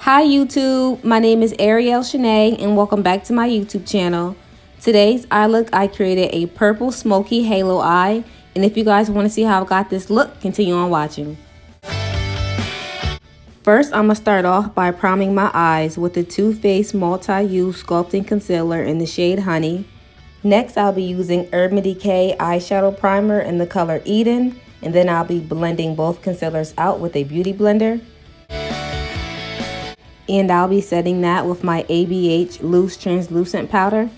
Hi YouTube, my name is Ariel Shanae and welcome back to my YouTube channel. Today's eye look, I created a purple smoky halo eye, and if you guys want to see how I got this look, continue on watching. First, I'm going to start off by priming my eyes with the Too Faced Multi-Use Sculpting Concealer in the shade Honey. Next, I'll be using Urban Decay Eyeshadow Primer in the color Eden, and then I'll be blending both concealers out with a beauty blender. And I'll be setting that with my ABH Loose Translucent Powder.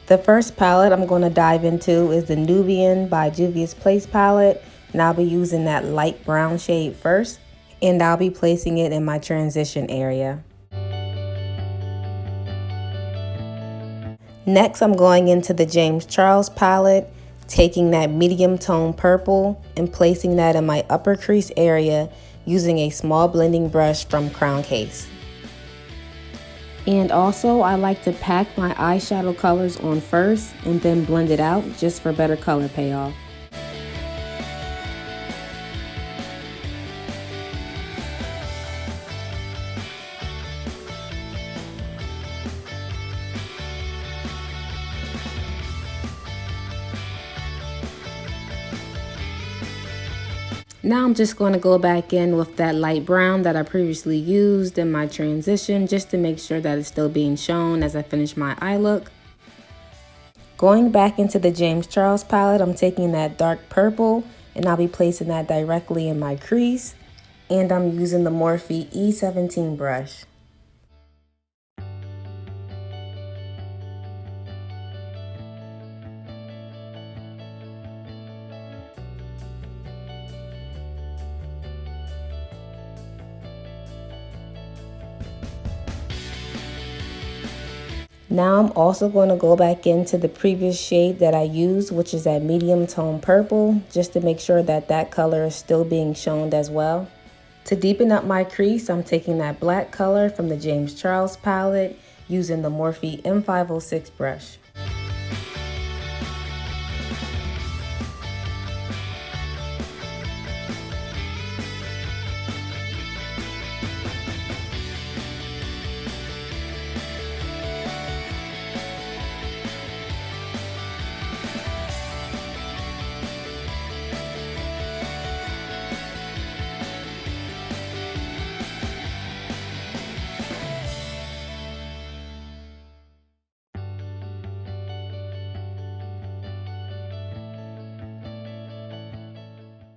The first palette I'm going to dive into is the Nubian by Juvias Place palette, and I'll be using that light brown shade first, and I'll be placing it in my transition area. Next, I'm going into the James Charles palette, taking that medium tone purple and placing that in my upper crease area using a small blending brush from Crown Case. And also, I like to pack my eyeshadow colors on first and then blend it out just for better color payoff. Now I'm just going to go back in with that light brown that I previously used in my transition just to make sure that it's still being shown as I finish my eye look. Going back into the James Charles palette, I'm taking that dark purple and I'll be placing that directly in my crease. And I'm using the Morphe E17 brush. Now I'm also going to go back into the previous shade that I used, which is that medium tone purple, just to make sure that that color is still being shown as well. To deepen up my crease, I'm taking that black color from the James Charles palette using the Morphe M506 brush.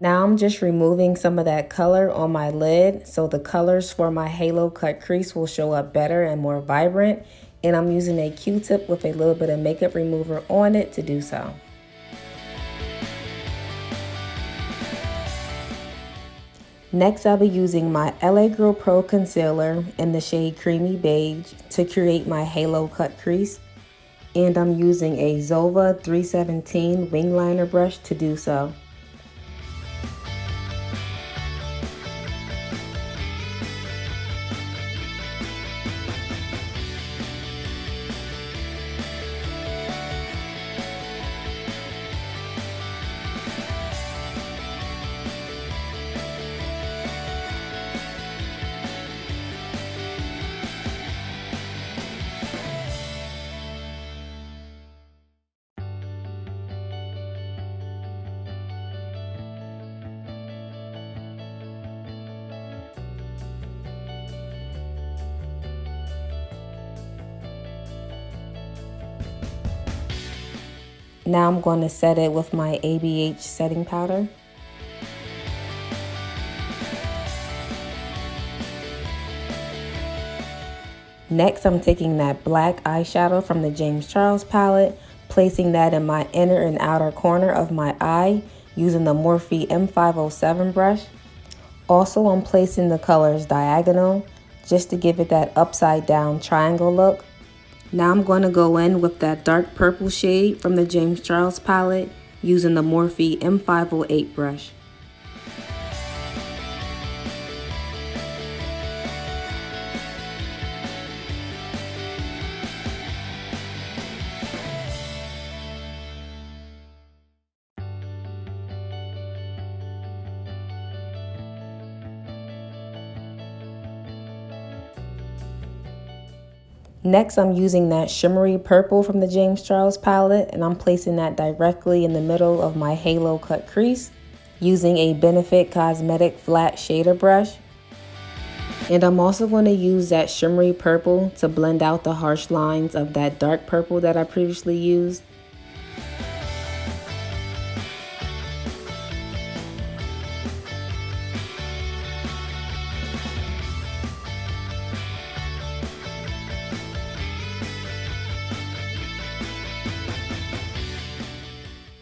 Now I'm just removing some of that color on my lid so the colors for my halo cut crease will show up better and more vibrant, and I'm using a Q-tip with a little bit of makeup remover on it to do so. Next, I'll be using my LA Girl Pro Concealer in the shade Creamy Beige to create my halo cut crease, and I'm using a Zoeva 317 wing liner brush to do so. Now I'm going to set it with my ABH setting powder. Next, I'm taking that black eyeshadow from the James Charles palette, placing that in my inner and outer corner of my eye using the Morphe M507 brush. Also, I'm placing the colors diagonal just to give it that upside down triangle look. Now I'm going to go in with that dark purple shade from the James Charles palette using the Morphe M508 brush. Next, I'm using that shimmery purple from the James Charles palette, and I'm placing that directly in the middle of my halo cut crease using a Benefit Cosmetic flat shader brush. And I'm also going to use that shimmery purple to blend out the harsh lines of that dark purple that I previously used.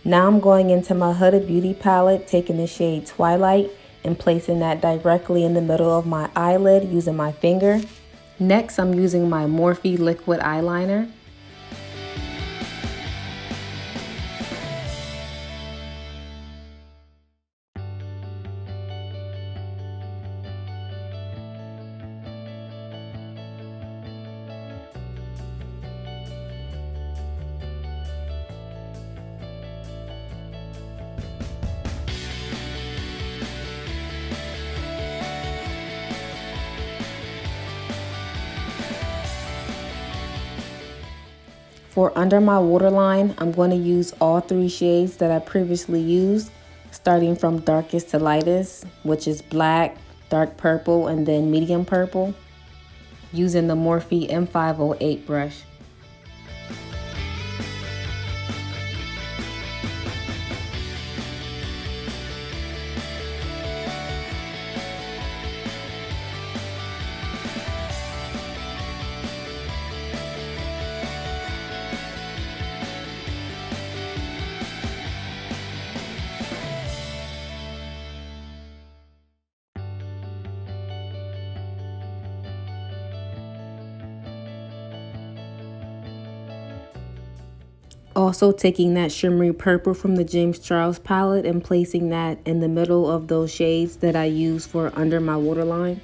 Now I'm going into my Huda Beauty palette, taking the shade Twilight and placing that directly in the middle of my eyelid using my finger. Next, I'm using my Morphe liquid eyeliner. For under my waterline, I'm going to use all three shades that I previously used, starting from darkest to lightest, which is black, dark purple, and then medium purple, using the Morphe M508 brush. Also taking that shimmery purple from the James Charles palette and placing that in the middle of those shades that I use for under my waterline.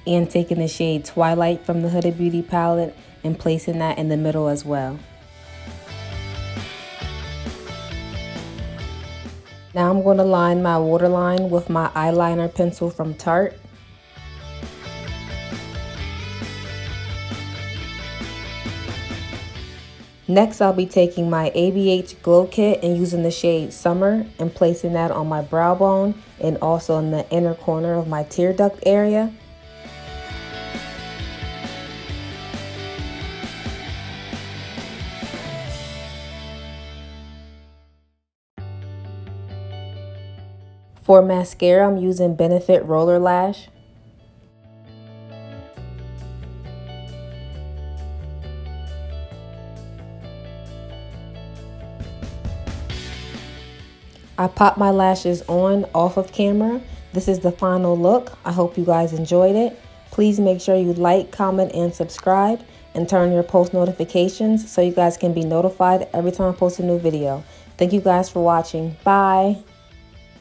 And taking the shade Twilight from the Huda Beauty palette and placing that in the middle as well. Now I'm going to line my waterline with my eyeliner pencil from Tarte. Next, I'll be taking my ABH Glow Kit and using the shade Summer and placing that on my brow bone and also in the inner corner of my tear duct area. For mascara, I'm using Benefit Roller Lash. I popped my lashes on off of camera. This is the final look. I hope you guys enjoyed it. Please make sure you like, comment, and subscribe, and turn your post notifications so you guys can be notified every time I post a new video. Thank you guys for watching. Bye.